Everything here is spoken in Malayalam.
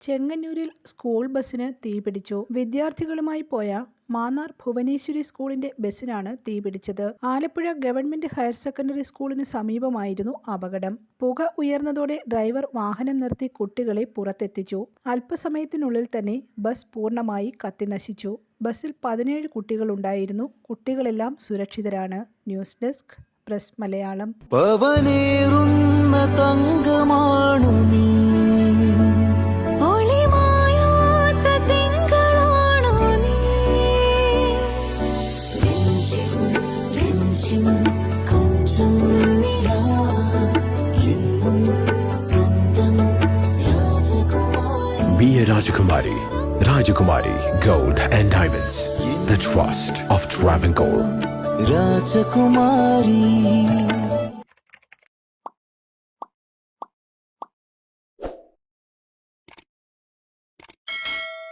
ചെങ്ങന്നൂരിൽ സ്കൂൾ ബസ്സിന് തീപിടിച്ചു. വിദ്യാർത്ഥികളുമായി പോയ മാന്നാർ ഭുവനേശ്വരി സ്കൂളിന്റെ ബസ്സിനാണ് തീപിടിച്ചത്. ആലപ്പുഴ ഗവൺമെന്റ് ഹയർ സെക്കൻഡറി സ്കൂളിന് സമീപമായിരുന്നു അപകടം. പുക ഉയർന്നതോടെ ഡ്രൈവർ വാഹനം നിർത്തി കുട്ടികളെ പുറത്തെത്തിച്ചു. അല്പസമയത്തിനുള്ളിൽ തന്നെ ബസ് പൂർണ്ണമായി കത്തിനശിച്ചു. ബസ്സിൽ 17 കുട്ടികളുണ്ടായിരുന്നു. കുട്ടികളെല്ലാം സുരക്ഷിതരാണ്. News desk press Malayalam. Be a Rajakumari. Rajakumari Gold and Diamonds. The trust of Travancore. Rajakumari.